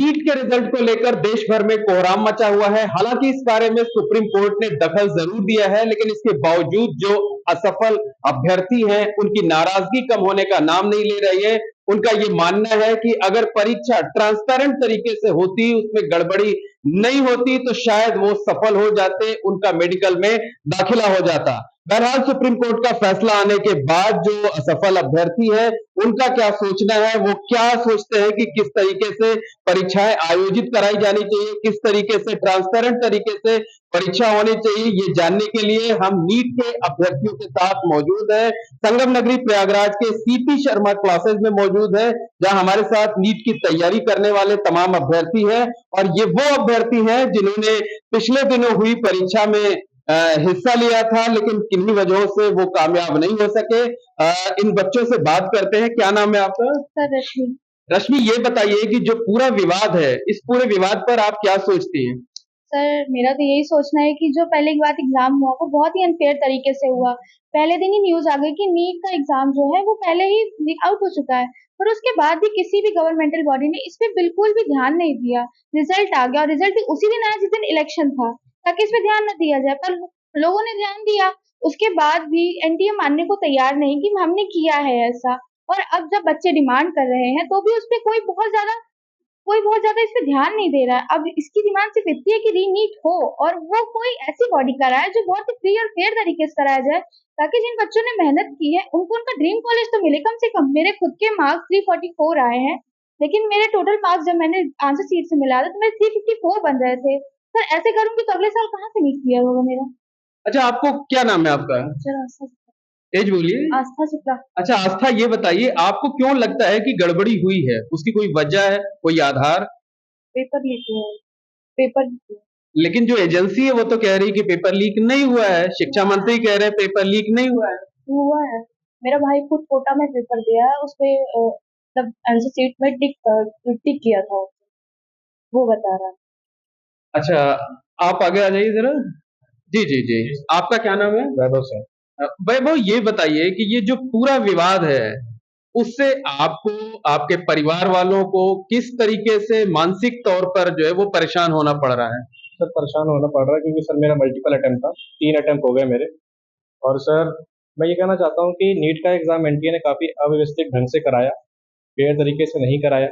NEET के result को लेकर देश भर में कोहराम मचा हुआ है। हालांकि इस बारे में सुप्रीम कोर्ट ने दखल जरूर दिया है, लेकिन इसके बावजूद जो असफल अभ्यर्थी हैं, उनकी नाराजगी कम होने का नाम नहीं ले रही है। उनका ये मानना है कि अगर परीक्षा ट्रांसपेरेंट तरीके से होती, उसमें गड़बड़ी नहीं होती, तो शायद वो सफल हो जाते, उनका मेडिकल में दाखिला हो जाता। बहरहाल सुप्रीम कोर्ट का फैसला आने के बाद जो असफल अभ्यर्थी है, उनका क्या सोचना है, वो क्या सोचते हैं कि किस तरीके से परीक्षाएं आयोजित कराई जानी चाहिए, किस तरीके से ट्रांसपेरेंट तरीके से परीक्षा होनी चाहिए, ये जानने के लिए हम नीट के अभ्यर्थियों के साथ मौजूद है। संगम नगरी प्रयागराज के सीपी शर्मा क्लासेस में मौजूद है, जहां हमारे साथ नीट की तैयारी करने वाले तमाम अभ्यर्थी हैं, और ये वो अभ्यर्थी हैं जिन्होंने पिछले दिनों हुई परीक्षा में हिस्सा लिया था, लेकिन किन्हीं वजहों से वो कामयाब नहीं हो सके। इन बच्चों से बात करते हैं। क्या नाम है आपका? सर रश्मि। रश्मि, ये बताइए कि जो पूरा विवाद है, इस पूरे विवाद पर आप क्या सोचती हैं? सर मेरा तो यही सोचना है कि जो पहले की बात एग्जाम हुआ वो बहुत ही अनफेयर तरीके से हुआ। पहले दिन ही न्यूज आ गई कि नीट का एग्जाम जो है वो पहले ही आउट हो चुका है, पर उसके बाद भी किसी भी गवर्नमेंटल बॉडी ने इस पे बिल्कुल भी ध्यान नहीं दिया। रिजल्ट आ गया और रिजल्ट भी उसी दिन आया जिस दिन इलेक्शन था, ताकि इस पे ध्यान न दिया जाए, पर लोगों ने ध्यान दिया। उसके बाद भी एनटीए मानने को तैयार नहीं कि हमने किया है ऐसा। और अब जब बच्चे डिमांड कर रहे हैं तो भी उस पे कोई बहुत ज्यादा इस पे ध्यान नहीं दे रहा है। अब इसकी डिमांड सिर्फ इतनी है कि रीनीट हो, और वो कोई ऐसी बॉडी कराए जो बहुत ही फ्री और फेयर तरीके से कराया जाए, ताकि जिन बच्चों ने मेहनत की है उनको उनका ड्रीम कॉलेज तो मिले कम से कम। मेरे खुद के मार्क्स 344 आए हैं, लेकिन मेरे टोटल मार्क्स जब मैंने आंसर शीट से मिला था तो मेरे 354 बन रहे थे। सर ऐसे करूंगी तो अगले साल कहाँ से नीट क्लियर होगा मेरा? अच्छा, आपको क्या नाम है आपका? सर आस्था। तेज बोलिए। आस्था शुक्ला। अच्छा आस्था, ये बताइए आपको क्यों लगता है कि गड़बड़ी हुई है? उसकी कोई वजह है, कोई आधार? पेपर लीक हुआ है। पेपर लीक हुआ है। लेकिन जो एजेंसी है वो तो कह रही है कि पेपर लीक नहीं हुआ है, शिक्षा मंत्री कह रहे हैं पेपर लीक नहीं हुआ है। हुआ है। मेरा भाई खुद कोटा में पेपर दिया है, उसपे मतलब आंसर शीट में टिक किया था, वो बता रहा है। अच्छा, आप आगे आ जाइए जरा। जी जी जी, आपका क्या नाम है? वैभव सिंह। वैभव, ये बताइए कि ये जो पूरा विवाद है, उससे आपको, आपके परिवार वालों को किस तरीके से मानसिक तौर पर जो है वो परेशान होना पड़ रहा है? सर परेशान होना पड़ रहा है क्योंकि सर मेरा मल्टीपल अटेम्प्ट था, 3 अटेम्प्ट हो गए मेरे। और सर मैं ये कहना चाहता हूँ कि नीट का एग्ज़ाम एनटीए ने काफ़ी अव्यवस्थित ढंग से कराया, फेयर तरीके से नहीं कराया।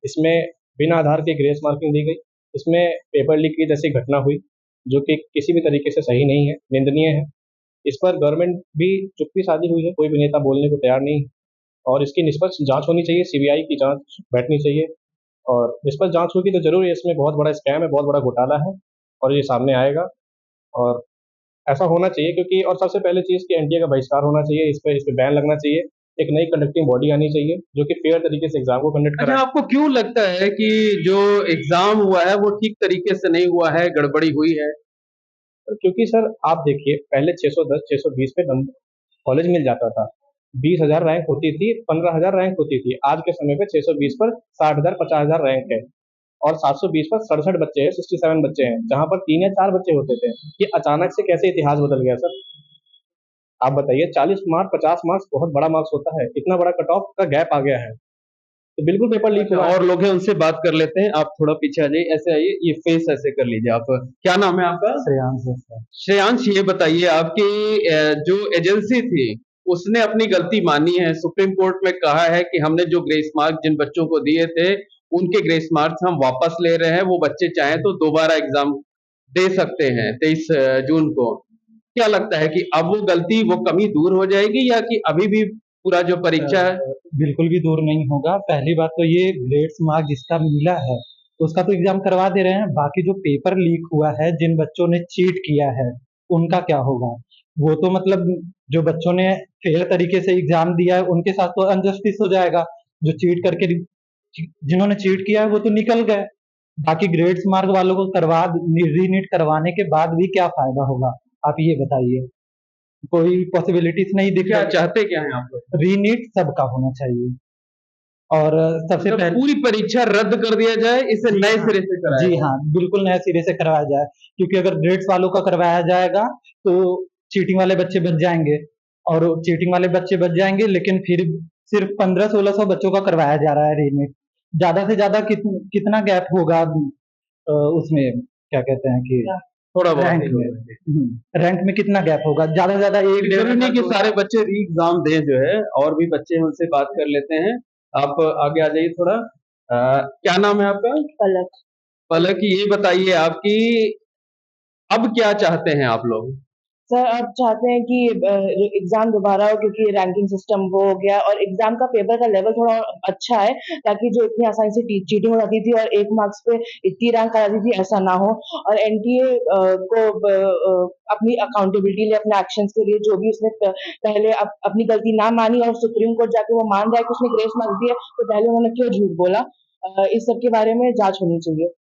इसमें बिना आधार के ग्रेस मार्किंग दी गई, इसमें पेपर लीक की जैसी घटना हुई, जो कि किसी भी तरीके से सही नहीं है, निंदनीय है। इस पर गवर्नमेंट भी चुप्पी साधी हुई है, कोई भी नेता बोलने को तैयार नहीं है। और इसकी निष्पक्ष जाँच होनी चाहिए, सीबीआई की जाँच बैठनी चाहिए, और निष्पक्ष जाँच होगी तो ज़रूर इसमें बहुत बड़ा स्कैम है, बहुत बड़ा घोटाला है, और ये सामने आएगा। और ऐसा होना चाहिए क्योंकि, और सबसे पहले चीज़ कि एनटीए का बहिष्कार होना चाहिए, इस पे बैन लगना चाहिए। एक नई कंडक्टिंग बॉडी आनी चाहिए जो कि फेयर तरीके से एग्ज़ाम को कंडक्ट अच्छा, कराए। आपको क्यों लगता है कि जो एग्जाम हुआ है वो ठीक तरीके से नहीं हुआ है, गड़बड़ी हुई है? क्योंकि सर आप देखिए, पहले 610, 620 पे नंबर कॉलेज मिल जाता था, 20,000 रैंक होती थी, 15,000 रैंक होती थी। आज के समय पे 620 पर 60,000, 50,000 रैंक है, और 720 पर 67 बच्चे हैं, 67 बच्चे हैं, जहाँ पर 3 या 4 बच्चे होते थे। ये अचानक से कैसे इतिहास बदल गया सर? आप बताइए, 40 मार्क्स, 50 मार्क्स बहुत बड़ा मार्क्स होता है, इतना बड़ा कट ऑफ का गैप आ गया है, तो बिल्कुल पेपर लीक अच्छा, हुआ है। और लोग हैं, उनसे बात कर लेते हैं। आप थोड़ा पीछे आ जाइए, ऐसे आइए, ये फेस ऐसे कर लीजिए आप। क्या नाम है आपका? श्रेयांश है सर। श्रेयांश, ये बताइए आपकी जो एजेंसी थी उसने अपनी गलती मानी है। सुप्रीम कोर्ट में कहा है कि हमने जो ग्रेस मार्क्स जिन बच्चों को दिए थे उनके ग्रेस मार्क्स हम वापस ले रहे हैं। वो बच्चे चाहें तो दोबारा एग्जाम दे सकते हैं 23 जून को। क्या लगता है कि अब वो गलती, वो कमी दूर हो जाएगी, या कि अभी भी पूरा जो परीक्षा है? बिल्कुल भी दूर नहीं होगा। पहली बात तो ये ग्रेड्स मार्क जिसका मिला है उसका तो एग्जाम करवा दे रहे हैं, बाकी जो पेपर लीक हुआ है, जिन बच्चों ने चीट किया है उनका क्या होगा? वो तो मतलब जो बच्चों ने फेयर तरीके से एग्जाम दिया है उनके साथ तो अनजस्टिस हो जाएगा। जो चीट करके, जिन्होंने चीट किया है वो तो निकल गए, बाकी ग्रेड्स मार्क वालों को रीनीट करवाने के बाद भी क्या फायदा होगा? आप ये बताइए। कोई पॉसिबिलिटीज नहीं दिख क्या रही। चाहते क्या हैं आप लोग? रीनीट सबका होना चाहिए, और सबसे मतलब पहले पूरी परीक्षा रद्द कर दिया जाए, इसे जी नए हाँ, सिरे से कराया जी जाए। हाँ, बिल्कुल नए सिरे से करवाया जाए, क्योंकि अगर ग्रेड्स वालों का करवाया जाएगा तो चीटिंग वाले बच्चे बच जाएंगे, और चीटिंग वाले बच्चे बच जाएंगे, लेकिन फिर सिर्फ 1500-1600 बच्चों का करवाया जा रहा है रीनीट। ज्यादा से ज्यादा कितना गैप होगा उसमें, क्या कहते हैं कि थोड़ा बहुत रैंक ही में। होगा। रैंक में कितना गैप होगा? ज्यादा से ज्यादा एक डेढ़ जरूरी नहीं कि नंबर सारे बच्चे री एग्जाम दें जो है, और भी बच्चे हैं उनसे बात कर लेते हैं। आप आगे आ जाइए थोड़ा। क्या नाम है आपका? पलक। पलक, ये बताइए आपकी अब क्या चाहते हैं आप लोग? सर अब चाहते हैं कि एग्जाम दोबारा हो, क्योंकि रैंकिंग सिस्टम वो हो गया और एग्जाम का पेपर का लेवल थोड़ा अच्छा है, ताकि जो इतनी आसानी से चीटिंग हो जाती थी और 1 मार्क्स पे इतनी रैंक आ जाती थी, ऐसा ना हो। और एनटीए को अपनी अकाउंटेबिलिटी ले, अपने एक्शंस के लिए, जो भी उसने पहले अपनी गलती ना मानी और सुप्रीम कोर्ट जाके वो मान रहा है कि उसने ग्रेस मार्क्स दिया, तो पहले उन्होंने क्यों झूठ बोला? इस सब के बारे में जांच होनी चाहिए।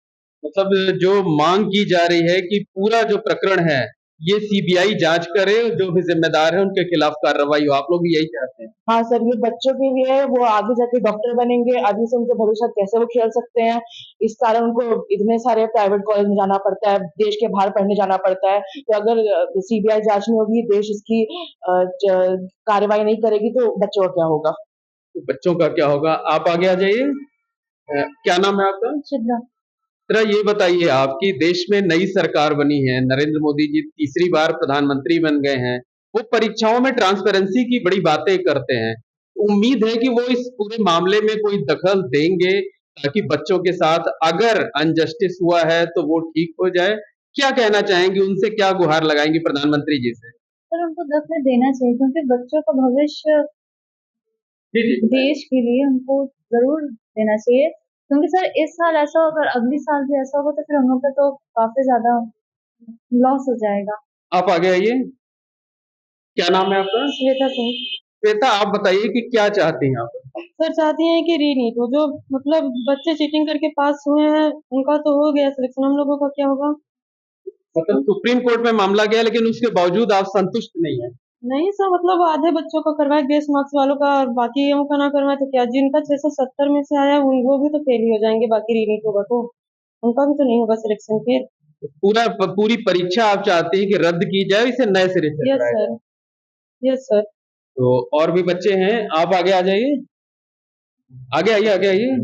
मतलब जो मांग की जा रही है कि पूरा जो प्रकरण है ये सीबीआई जांच करे, जो भी जिम्मेदार है उनके खिलाफ कार्रवाई हो, आप लोग भी यही चाहते हैं? हाँ सर, ये बच्चों के लिए है, वो आगे जाके डॉक्टर बनेंगे, आगे से उनके भविष्य कैसे वो खेल सकते हैं, इस कारण उनको इतने सारे प्राइवेट कॉलेज में जाना पड़ता है, देश के बाहर पढ़ने जाना पड़ता है। तो अगर सीबीआई जांच नहीं होगी, देश इसकी कार्रवाई नहीं करेगी, तो बच्चों का क्या होगा? तो बच्चों का क्या होगा? आप आगे आ जाइए। क्या नाम है आपका? शिद्रा। जरा ये बताइए, आपकी देश में नई सरकार बनी है, नरेंद्र मोदी जी तीसरी बार प्रधानमंत्री बन गए हैं, वो परीक्षाओं में ट्रांसपेरेंसी की बड़ी बातें करते हैं। उम्मीद है कि वो इस पूरे मामले में कोई दखल देंगे, ताकि बच्चों के साथ अगर अनजस्टिस हुआ है तो वो ठीक हो जाए। क्या कहना चाहेंगे, उनसे क्या गुहार लगाएंगे प्रधानमंत्री जी से? सर उनको दखल देना चाहिए, क्योंकि बच्चों का भविष्य जी जी देश के लिए उनको जरूर देना चाहिए। क्योंकि सर इस साल ऐसा होगा, अगर अगली साल भी ऐसा होगा, तो फिर हम लोग का तो काफी ज्यादा लॉस हो जाएगा। आप आगे आइए। क्या नाम है आपका? श्वेता सिंह। श्वेता, आप बताइए कि क्या चाहती हैं आप? सर चाहती हैं कि रीनीट हो, जो मतलब बच्चे चीटिंग करके पास हुए हैं उनका तो हो गया सिलेक्शन, हम लोगों का क्या होगा? मतलब सुप्रीम कोर्ट में मामला गया, लेकिन उसके बावजूद आप संतुष्ट नहीं है? नहीं सर, मतलब आधे बच्चों का करवाए ग्रेस मार्क्स वालों का, और बाकी का ना करवाए तो क्या? जिनका 670 में से आया वो भी तो फेल ही हो जाएंगे, बाकी रीनीट होगा तो उनका भी तो नहीं होगा सिलेक्शन फिर। पूरी परीक्षा आप चाहती हैं कि रद्द की जाए, इसे नए सिरे से यस कराया जाए? Sir, yes sir. तो और भी बच्चे हैं, आप आगे आ जाइए। आगे आइए, आगे आइए।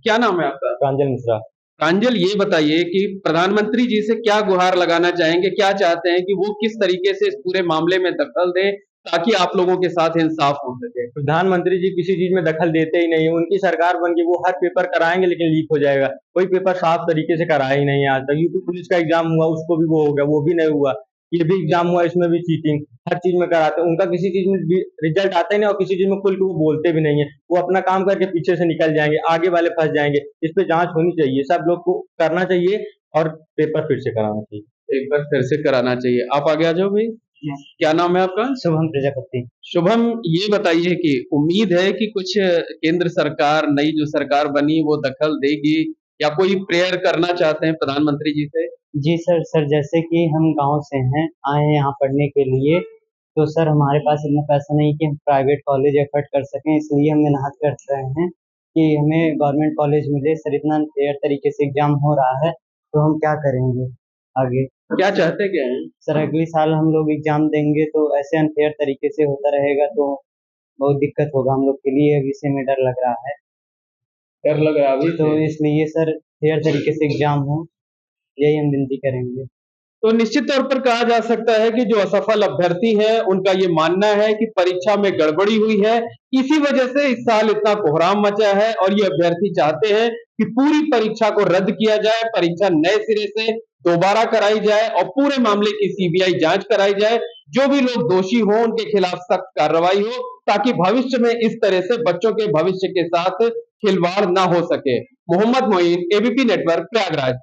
क्या नाम है आपका? प्रांजल मिश्रा। प्रांजल, ये बताइए कि प्रधानमंत्री जी से क्या गुहार लगाना चाहेंगे, क्या चाहते हैं कि वो किस तरीके से इस पूरे मामले में दखल दें, ताकि आप लोगों के साथ इंसाफ हो सके? प्रधानमंत्री जी किसी चीज में दखल देते ही नहीं है, उनकी सरकार बन के वो हर पेपर कराएंगे लेकिन लीक हो जाएगा। कोई पेपर साफ तरीके से कराया ही नहीं है आज तक। यूपी पुलिस का एग्जाम हुआ, उसको भी वो हो गया, वो भी नहीं हुआ। ये भी एग्जाम हुआ, इसमें भी चीटिंग, हर चीज में कराते हैं। उनका किसी चीज में रिजल्ट आता ही नहीं, और किसी चीज में खुल के वो बोलते भी नहीं है। वो अपना काम करके पीछे से निकल जाएंगे, आगे वाले फंस जाएंगे। इस पे जांच होनी चाहिए, सब लोग को करना चाहिए और पेपर फिर से कराना चाहिए। एक बार फिर से कराना चाहिए। आप आगे आ जाओ भाई। क्या नाम है आपका? शुभम प्रजापति। शुभम, ये बताइए कि उम्मीद है कि कुछ केंद्र सरकार, नई जो सरकार बनी, वो दखल देगी, या कोई प्रेयर करना चाहते हैं प्रधानमंत्री जी से? जी सर, जैसे कि हम गांव से हैं, आए हैं यहाँ पढ़ने के लिए, तो सर हमारे पास इतना पैसा नहीं कि हम प्राइवेट कॉलेज एफर्ट कर सकें, इसलिए हम मेहनत कर रहे हैं कि हमें गवर्नमेंट कॉलेज मिले। सर इतना फेयर तरीके से एग्जाम हो रहा है, तो हम क्या करेंगे आगे? क्या चाहते क्या हैं? सर अगले साल हम लोग एग्जाम देंगे, तो ऐसे अनफेयर तरीके से होता रहेगा तो बहुत दिक्कत होगा हम लोग के लिए। अभी से हमें डर लग रहा है, डर लग रहा है अभी तो से? इसलिए सर फेयर तरीके से एग्जाम हो, यही हम विनती करेंगे। तो निश्चित तौर पर कहा जा सकता है कि जो असफल अभ्यर्थी हैं, उनका ये मानना है कि परीक्षा में गड़बड़ी हुई है, इसी वजह से इस साल इतना कोहराम मचा है, और ये अभ्यर्थी चाहते हैं कि पूरी परीक्षा को रद्द किया जाए, परीक्षा नए सिरे से दोबारा कराई जाए, और पूरे मामले की सीबीआई जांच कराई जाए। जो भी लोग दोषी हों उनके खिलाफ सख्त कार्रवाई हो, ताकि भविष्य में इस तरह से बच्चों के भविष्य के साथ खिलवाड़ ना हो सके। Mohammad Moin, ABP network, Prayagraj.